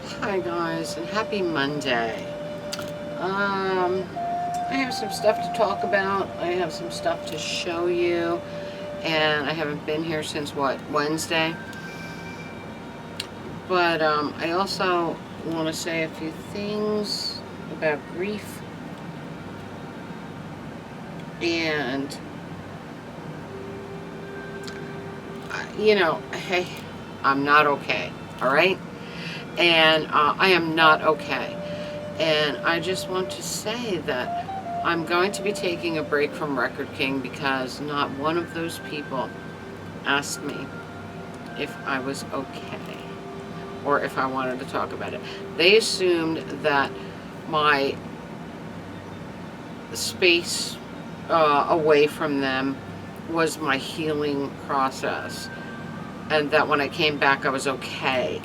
Hi guys, and happy Monday. I have some stuff to talk about. I have some stuff to show you, and I haven't been here since what, Wednesday. But I also want to say a few things about grief and hey, I'm not okay. All right, and I am not okay. And I just want to say that I'm going to be taking a break from Record King because not one of those people asked me if I was okay or if I wanted to talk about it. They assumed that my space away from them was my healing process, and that when I came back I was okay.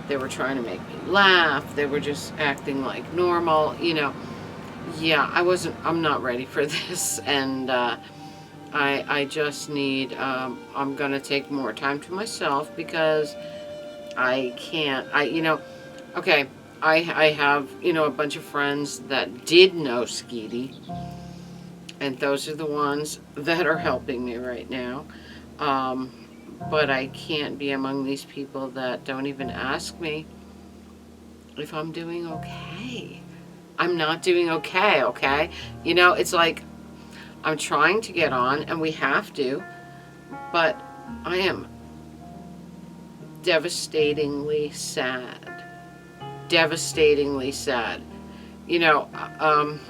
They were trying to make me laugh. They were just acting like normal. Yeah, I'm not ready for this, and I just need, I'm gonna take more time to myself because I can't, okay, I have, a bunch of friends that did know Skeety, and those are the ones that are helping me right now. Um, but I can't be among these people that don't even ask me if I'm doing okay. I'm not doing okay, okay? It's like I'm trying to get on, and we have to, but I am devastatingly sad. Devastatingly sad. You know, um,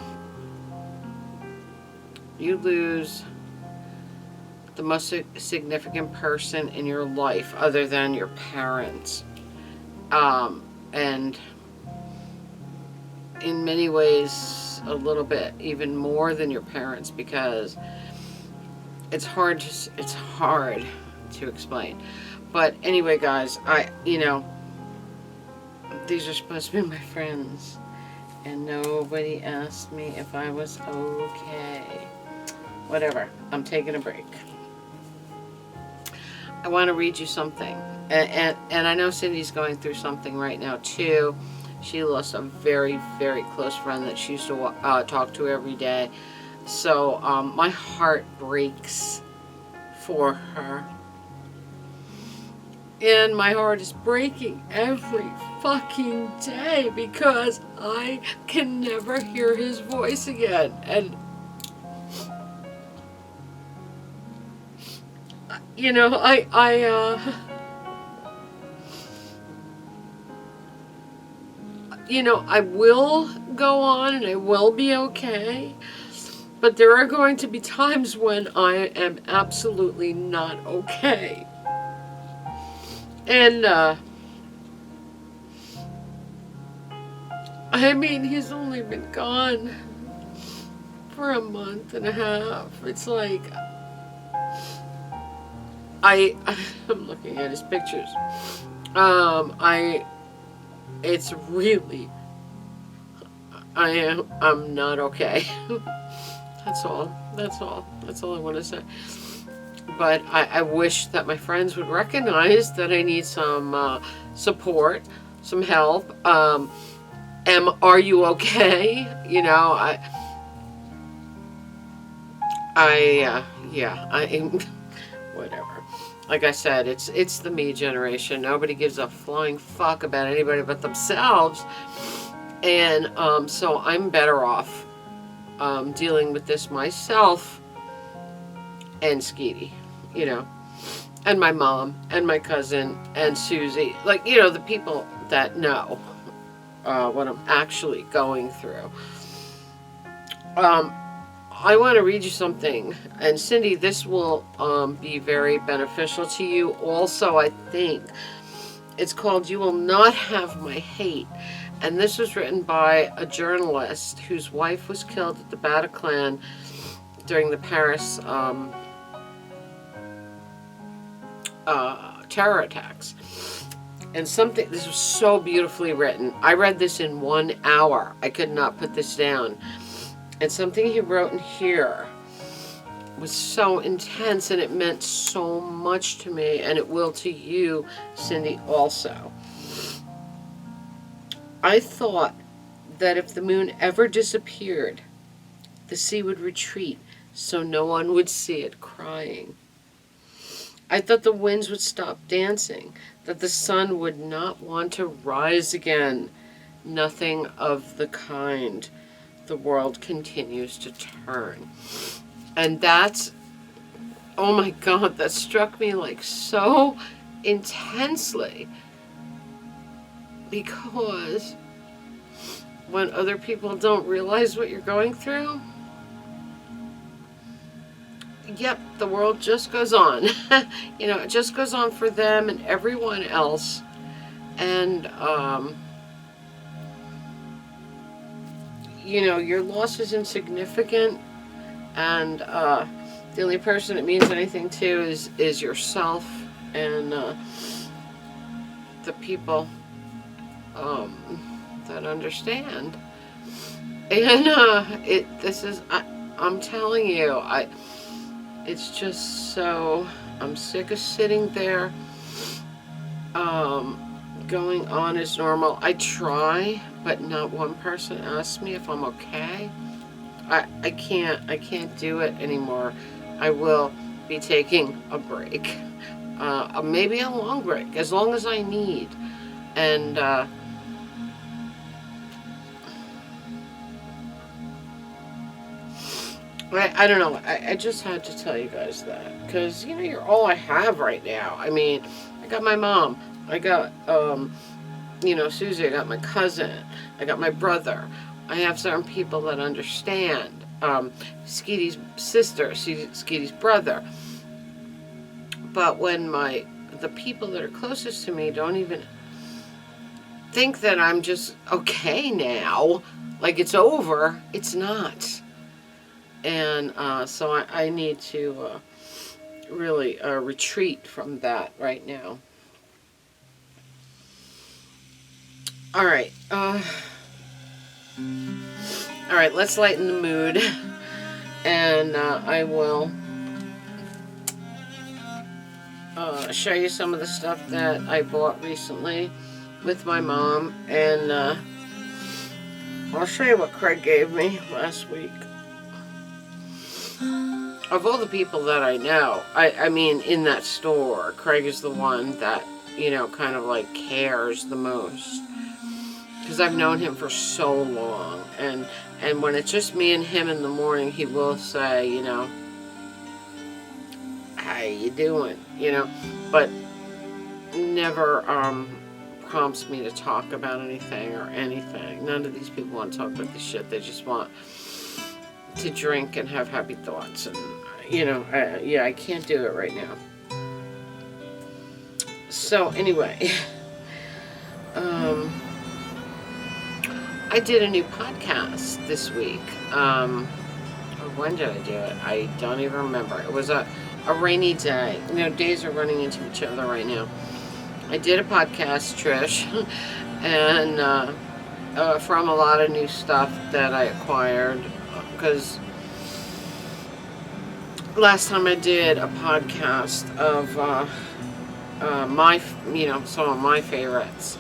you lose the most significant person in your life other than your parents. And in many ways, a little bit even more than your parents, because it's hard to explain. But anyway, guys, these are supposed to be my friends, and nobody asked me if I was okay. Whatever, I'm taking a break. I want to read you something. And I know Cindy's going through something right now, too. She lost a very, very close friend that she used to talk to every day. So my heart breaks for her. And my heart is breaking every fucking day because I can never hear his voice again. And I will go on and I will be okay, but there are going to be times when I am absolutely not okay. And he's only been gone for a month and a half. It's like I'm looking at his pictures. It's really, I'm not okay. That's all I want to say. But I wish that my friends would recognize that I need some support, some help. Are you okay? Whatever. Like I said, it's the me generation. Nobody gives a flying fuck about anybody but themselves. And so I'm better off dealing with this myself and Skeety, and my mom and my cousin and Susie. Like, the people that know what I'm actually going through. I want to read you something. And Cindy, this will be very beneficial to you. Also, I think it's called You Will Not Have My Hate. And this was written by a journalist whose wife was killed at the Bataclan during the Paris terror attacks. And this was so beautifully written. I read this in 1 hour. I could not put this down. And something he wrote in here was so intense, and it meant so much to me, and it will to you, Cindy, also. I thought that if the moon ever disappeared, the sea would retreat so no one would see it crying. I thought the winds would stop dancing, that the sun would not want to rise again. Nothing of the kind. The world continues to turn. And that's, oh my God, that struck me like so intensely. Because when other people don't realize what you're going through, yep, the world just goes on. It just goes on for them and everyone else. And, your loss is insignificant. And the only person it means anything to is yourself and the people that understand. And I'm telling you, it's just so, I'm sick of sitting there going on as normal. I try, but not one person asks me if I'm okay. I can't do it anymore. I will be taking a break. Maybe a long break, as long as I need. And I don't know. I just had to tell you guys that. Because, you're all I have right now. I mean, I got my mom. I got, Susie. I got my cousin. I got my brother. I have certain people that understand. Skeety's sister, Skeety's brother. But when the people that are closest to me don't even think that I'm just okay now, like it's over, it's not. And so I need to really retreat from that right now. All right. All right, let's lighten the mood. And I will show you some of the stuff that I bought recently with my mom. And I'll show you what Craig gave me last week. Of all the people that I know, I mean, in that store, Craig is the one that, kind of like cares the most. Because I've known him for so long. And when it's just me and him in the morning, he will say, how you doing? But never prompts me to talk about anything or anything. None of these people want to talk about this shit. They just want to drink and have happy thoughts. And, I can't do it right now. So, anyway, I did a new podcast this week. Or when did I do it? I don't even remember. It was a rainy day. Days are running into each other right now. I did a podcast, Trish, and from a lot of new stuff that I acquired. Because last time I did a podcast of some of my favorites.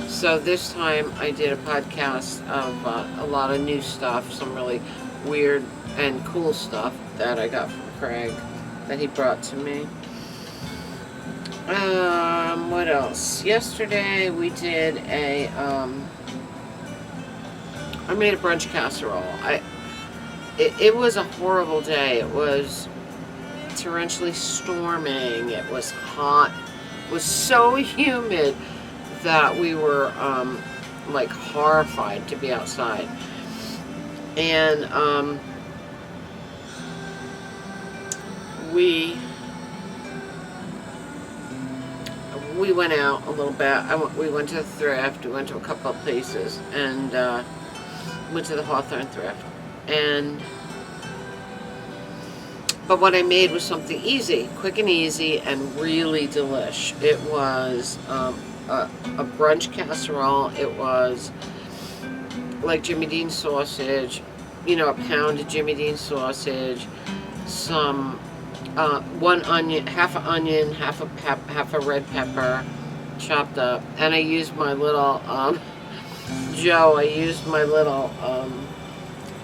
So this time I did a podcast of a lot of new stuff, some really weird and cool stuff that I got from Craig that he brought to me. What else? Yesterday we did I made a brunch casserole. It was a horrible day. It was torrentially storming. It was hot. It was so humid that we were like horrified to be outside. And we went out a little bit. We went to the Thrift. We went to a couple of places and went to the Hawthorne Thrift. But what I made was something easy, quick and easy, and really delish. It was a brunch casserole. It was like Jimmy Dean sausage, a pound of Jimmy Dean sausage, some one onion, half a red pepper, chopped up, and I used my little Joe, I used my little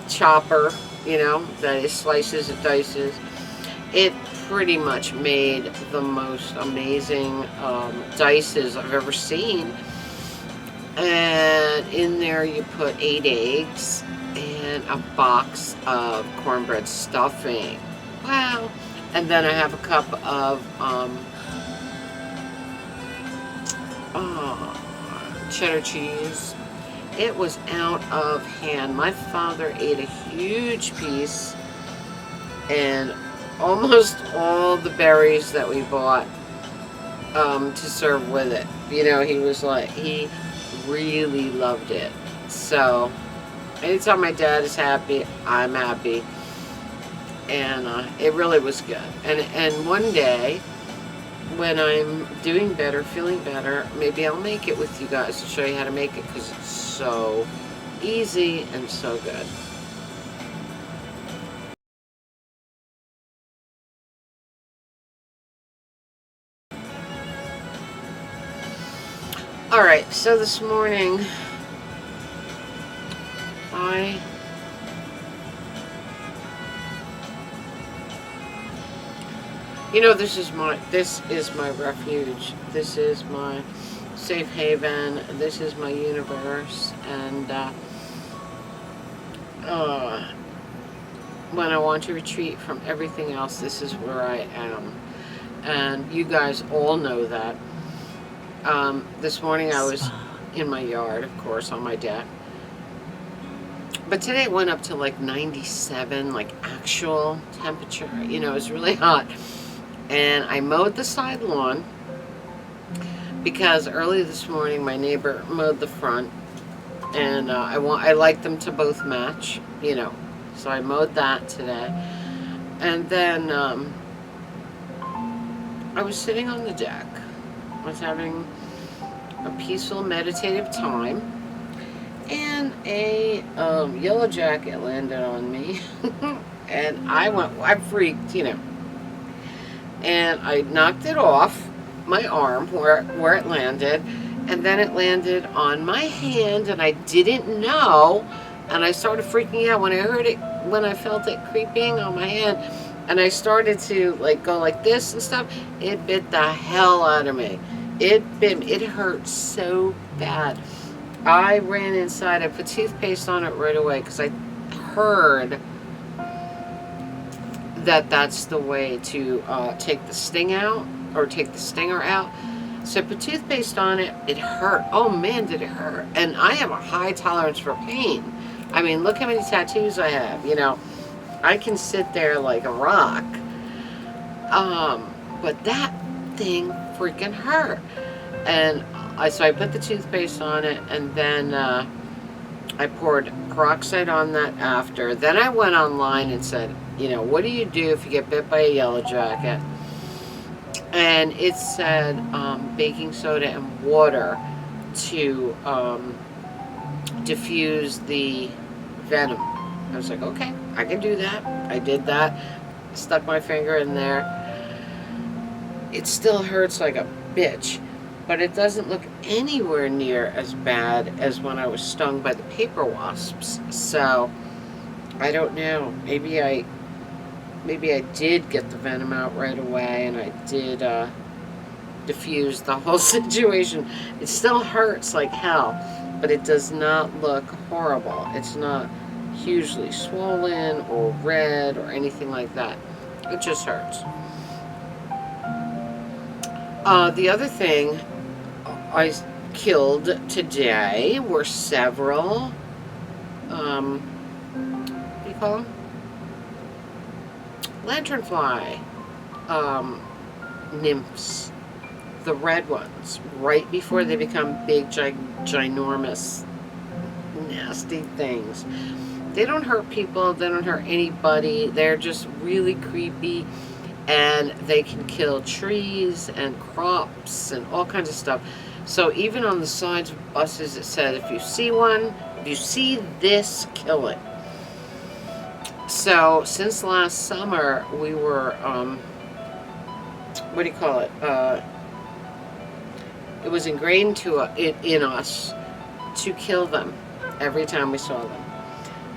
chopper, that it slices and dices. It pretty much made the most amazing dices I've ever seen. And in there you put 8 eggs and a box of cornbread stuffing. Wow. And then I have a cup of cheddar cheese. It was out of hand. My father ate a huge piece, and almost all the berries that we bought to serve with it. He was like, he really loved it. So anytime my dad is happy, I'm happy. And it really was good. And one day, when I'm doing better, feeling better, maybe I'll make it with you guys to show you how to make it, because it's so easy and so good. Alright, so this morning this is my refuge. This is my safe haven. This is my universe. And when I want to retreat from everything else, this is where I am. And you guys all know that. This morning I was in my yard, of course, on my deck. But today it went up to like 97, like actual temperature. It was really hot. And I mowed the side lawn because early this morning my neighbor mowed the front, and I like them to both match, So I mowed that today. And then I was sitting on the deck. I was having a peaceful meditative time, and a yellow jacket landed on me. And I freaked, and I knocked it off my arm where it landed, and then it landed on my hand, and I didn't know, and I started freaking out when I felt it creeping on my hand, and I started to go like this and stuff. It bit the hell out of me. It hurt so bad. I ran inside. I put toothpaste on it right away because I heard that's the way to take the sting out, or take the stinger out. So I put toothpaste on it. It hurt. Oh man, did it hurt. And I have a high tolerance for pain. I mean, look how many tattoos I have. I can sit there like a rock. But that thing freaking hurt. And so I put the toothpaste on it, and then I poured peroxide on that after. Then I went online and said, what do you do if you get bit by a yellow jacket? And it said baking soda and water to diffuse the venom. I was like, okay, I can do that. I did that. Stuck my finger in there. It still hurts like a bitch, but it doesn't look anywhere near as bad as when I was stung by the paper wasps. So I don't know. Maybe I did get the venom out right away, and I did diffuse the whole situation. It still hurts like hell, but it does not look horrible. It's not hugely swollen or red or anything like that. It just hurts. The other thing I killed today were several, what do you call them? Lanternfly nymphs, the red ones, right before they become big, ginormous, nasty things. They don't hurt people, they don't hurt anybody, they're just really creepy, and they can kill trees and crops and all kinds of stuff. So even on the sides of buses it said, if you see one, if you see this, kill it. So since last summer, we were, what do you call it? It was ingrained in us to kill them every time we saw them.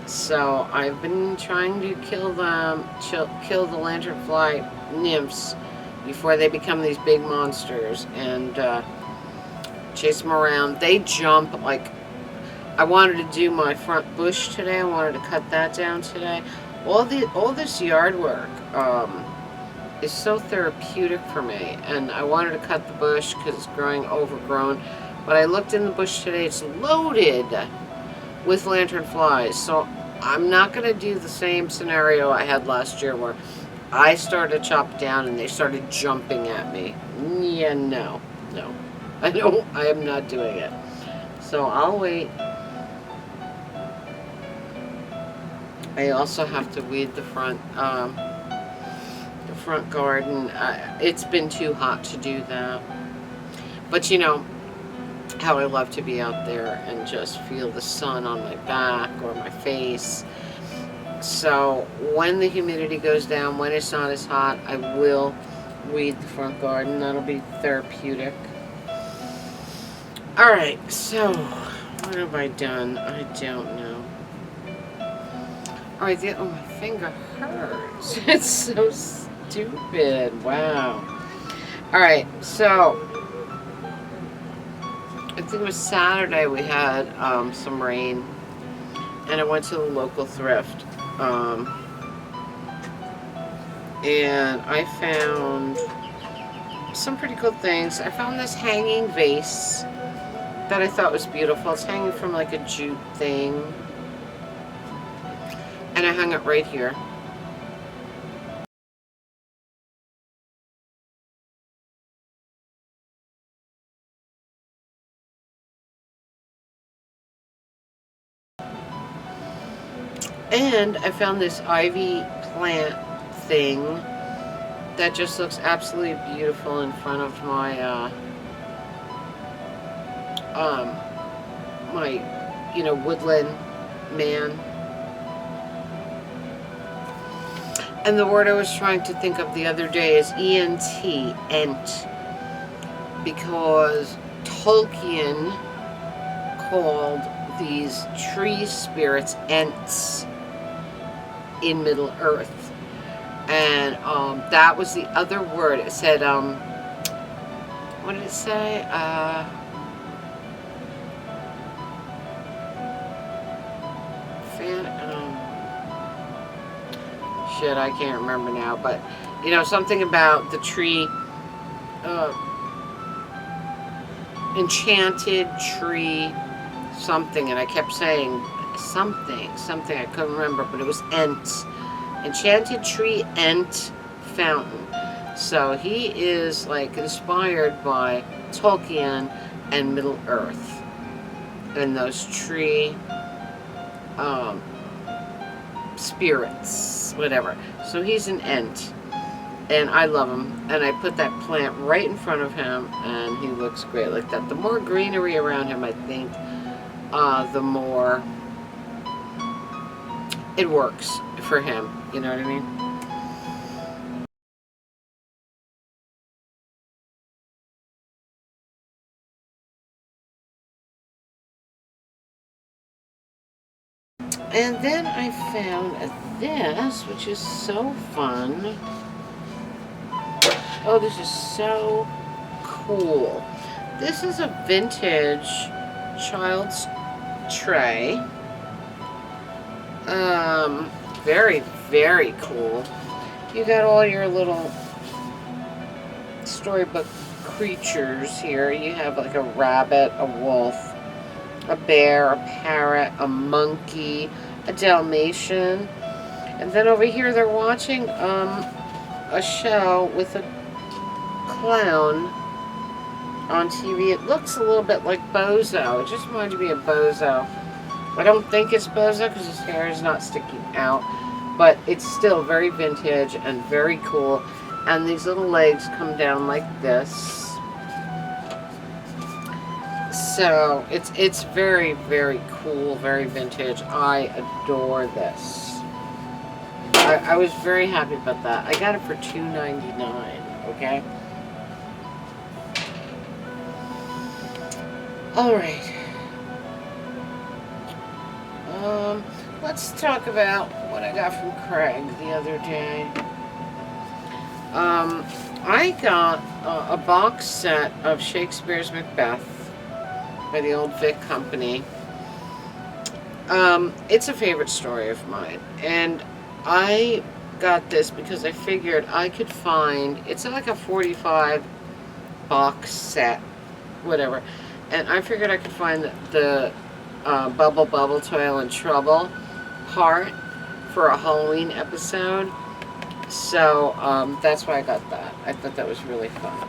So I've been trying to kill them, kill the lanternfly nymphs before they become these big monsters, and chase them around. They jump like, I wanted to do my front bush today. I wanted to cut that down today. All this yard work is so therapeutic for me, and I wanted to cut the bush because it's growing overgrown. But I looked in the bush today; it's loaded with lanternflies. So I'm not going to do the same scenario I had last year where I started to chop down and they started jumping at me. Yeah, no, I am not doing it. So I'll wait. I also have to weed the front garden. It's been too hot to do that. But you know how I love to be out there and just feel the sun on my back or my face. So when the humidity goes down, when it's not as hot, I will weed the front garden. That'll be therapeutic. Alright, so what have I done? I don't know. Alright, oh, my finger hurts. It's so stupid. Wow. Alright, so I think it was Saturday we had some rain, and I went to the local thrift. And I found some pretty cool things. I found this hanging vase that I thought was beautiful. It's hanging from like a jute thing. And I hung it right here. And I found this ivy plant thing that just looks absolutely beautiful in front of my Woodland Man. And the word I was trying to think of the other day is ENT, ent, because Tolkien called these tree spirits ents in Middle Earth. And that was the other word. It said, what did it say? Shit, I can't remember now, but something about the tree, enchanted tree something, and I kept saying something, I couldn't remember, but it was ent, enchanted tree ent fountain. So he is like inspired by Tolkien and Middle Earth and those tree spirits, whatever. So he's an ent, and I love him, and I put that plant right in front of him, and he looks great like that. The more greenery around him, I think, the more it works for him. You know what I mean? And then I found this, which is so fun. Oh, this is so cool. This is a vintage child's tray. Very, very cool. You got all your little storybook creatures here. You have like a rabbit, a wolf, a bear, a parrot, a monkey, a Dalmatian. And then over here they're watching a show with a clown on TV. It looks a little bit like Bozo. It just reminded me of Bozo. I don't think it's Bozo because his hair is not sticking out, but it's still very vintage and very cool. And these little legs come down like this. So it's very, very cool, very vintage. I adore this. I was very happy about that. I got it for $2.99. Okay. All right. Let's talk about what I got from Craig the other day. I got a box set of Shakespeare's Macbeth by the Old Vic Company. It's a favorite story of mine, and I got this because I figured I could find, it's like a 45 box set, whatever, and I figured I could find the Bubble Bubble Toil and Trouble part for a Halloween episode. So that's why I got that. I thought that was really fun.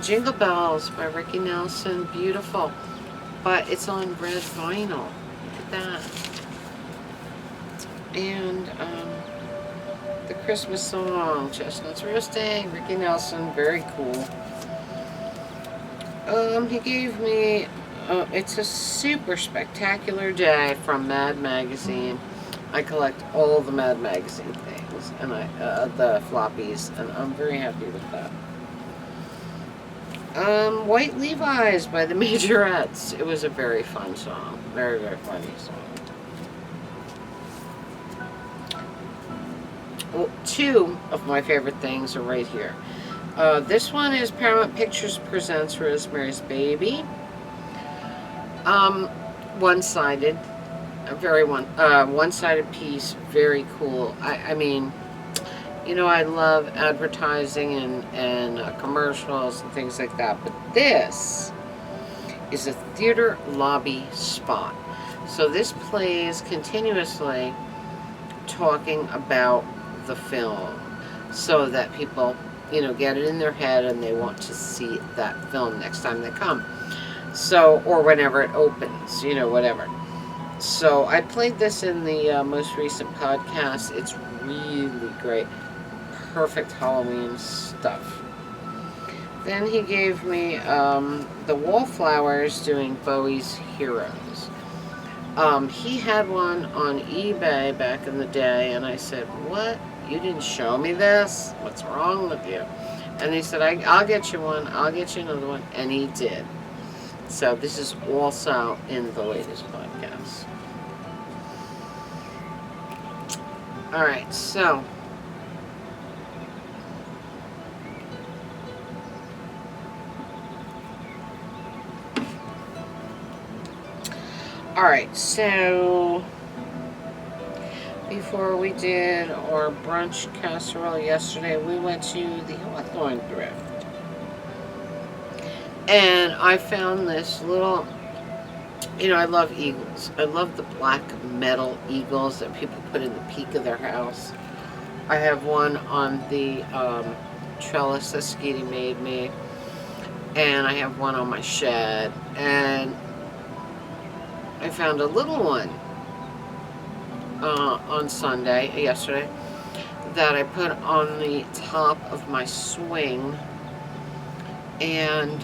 Jingle Bells by Ricky Nelson. Beautiful. But it's on red vinyl. Look at that. And the Christmas song, Chestnuts Roasting, Ricky Nelson. Very cool. He gave me It's a Super Spectacular Day from Mad Magazine. I collect all the Mad Magazine things, and the floppies, and I'm very happy with that. White Levi's by the Majorettes. It was a very fun song. Very, very funny song. Well, two of my favorite things are right here. This one is Paramount Pictures Presents Rosemary's Baby. One-sided. A very one-sided piece. Very cool. I mean, you know, I love advertising and commercials and things like that, but this is a theater lobby spot. So this plays continuously talking about the film so that people, you know, get it in their head and they want to see that film next time they come. So, or whenever it opens, you know, whatever. So I played this in the most recent podcast. It's really great. Perfect Halloween stuff. Then he gave me the Wallflowers doing Bowie's Heroes. He had one on eBay back in the day, and I said, "What? You didn't show me this? What's wrong with you?" And he said, I'll get you one. I'll get you another one. And he did. So this is also in the latest podcast. All right, so before we did our brunch casserole yesterday, we went to the Hawthorne Thrift. And I found this little, you know, I love eagles. I love the black metal eagles that people put in the peak of their house. I have one on the trellis that Skeety made me. And I have one on my shed. And I found a little one on yesterday, that I put on the top of my swing. And,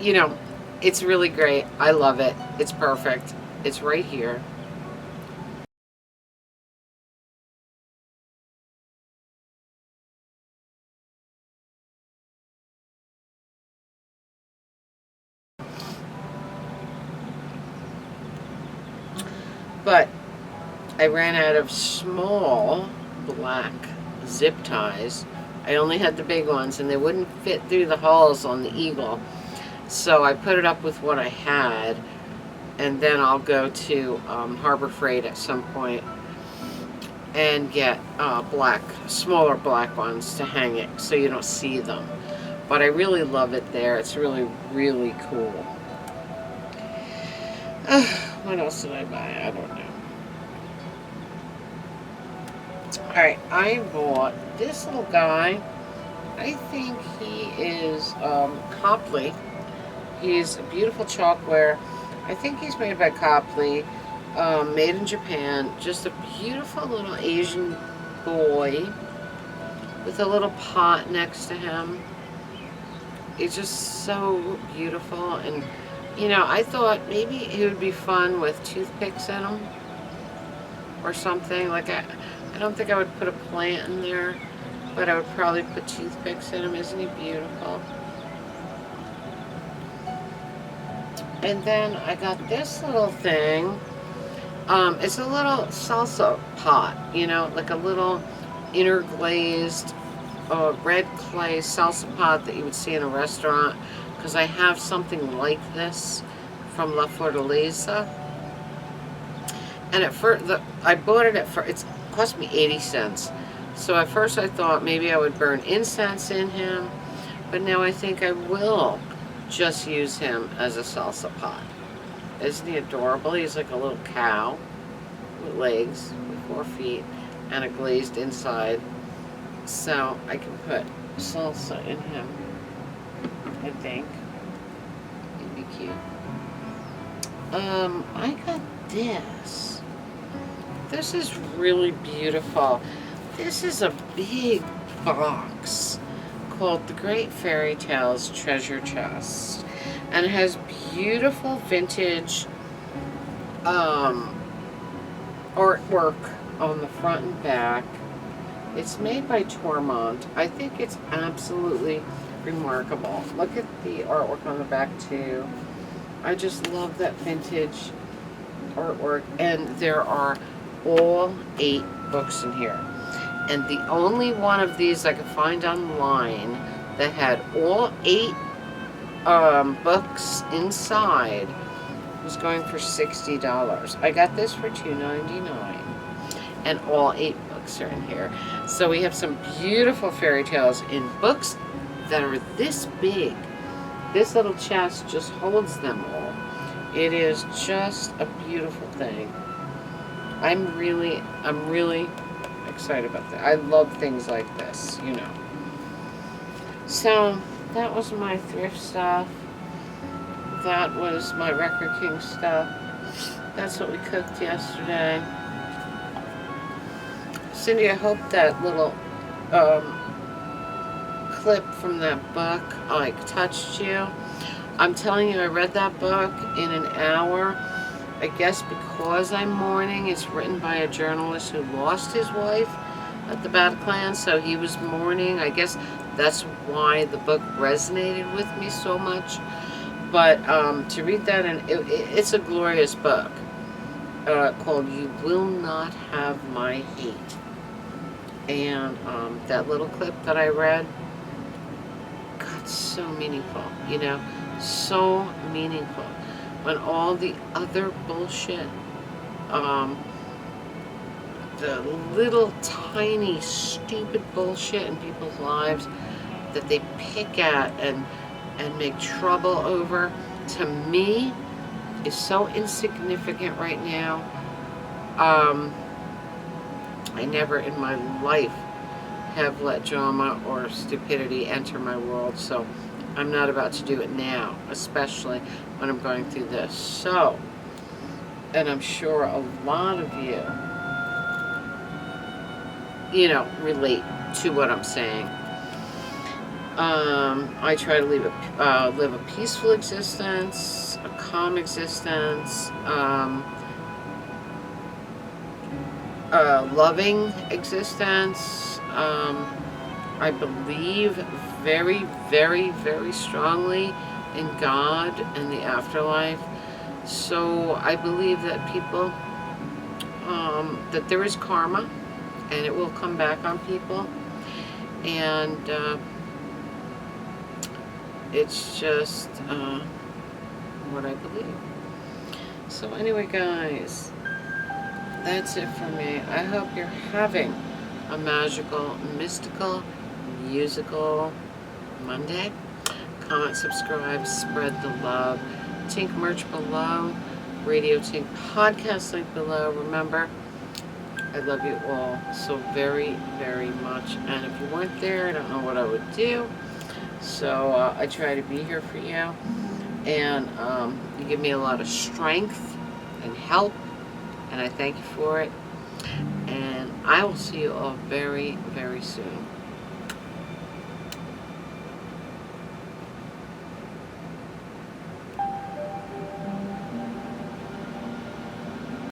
you know, it's really great. I love it. It's perfect. It's right here. But I ran out of small black zip ties. I only had the big ones, and they wouldn't fit through the holes on the eagle. So I put it up with what I had, and then I'll go to Harbor Freight at some point and get smaller black ones to hang it so you don't see them. But I really love it there. It's really, really cool. What else did I buy? I don't know. Alright, I bought this little guy. I think he is Copley. He's a beautiful chalkware. I think he's made by Copley. Made in Japan. Just a beautiful little Asian boy with a little pot next to him. It's just so beautiful. And, you know, I thought maybe it would be fun with toothpicks in them or something. Like, I don't think I would put a plant in there, but I would probably put toothpicks in him. Isn't he beautiful? And then I got this little thing. It's a little salsa pot, you know, like a little inner glazed red clay salsa pot that you would see in a restaurant, because I have something like this from La Fortaleza. And at first, I bought it it cost me 80 cents. So at first I thought maybe I would burn incense in him, but now I think I will just use him as a salsa pot. Isn't he adorable? He's like a little cow with legs, with 4 feet, and a glazed inside. So I can put salsa in him, I think. He'd be cute. I got this. This is really beautiful. This is a big box called The Great Fairy Tales Treasure Chest. And it has beautiful vintage artwork on the front and back. It's made by Tormont. I think it's absolutely remarkable. Look at the artwork on the back too. I just love that vintage artwork. And there are all 8 books in here. And the only one of these I could find online that had all 8 books inside was going for $60. I got this for $2.99, and all 8 books are in here. So we have some beautiful fairy tales in books that are this big. This little chest just holds them all. It is just a beautiful thing. I'm really excited about that. I love things like this, you know. So that was my thrift stuff. That was my Record King stuff. That's what we cooked yesterday. Cindy, I hope that little clip from that book like touched you. I'm telling you, I read that book in an hour. I guess because I'm mourning. It's written by a journalist who lost his wife at the Bataclan, so he was mourning. I guess that's why the book resonated with me so much. But to read that, and it's a glorious book called You Will Not Have My Hate. And that little clip that I read, God, so meaningful, you know, so meaningful. When all the other bullshit, the little tiny stupid bullshit in people's lives that they pick at and make trouble over, to me, is so insignificant right now. I never in my life have let drama or stupidity enter my world, so I'm not about to do it now, especially when I'm going through this. So, and I'm sure a lot of you know, relate to what I'm saying. I try to live a peaceful existence, a calm existence, a loving existence. I believe very, very, very strongly in God and the afterlife. So I believe that people, that there is karma, and it will come back on people. And it's just what I believe. So anyway, guys, that's it for me. I hope you're having a magical, mystical, musical Monday. Comment, subscribe, spread the love. Tink merch below. Radio Tink podcast link below. Remember, I love you all so very, very much. And if you weren't there, I don't know what I would do. So I try to be here for you. And you give me a lot of strength and help. And I thank you for it. And I will see you all very, very soon.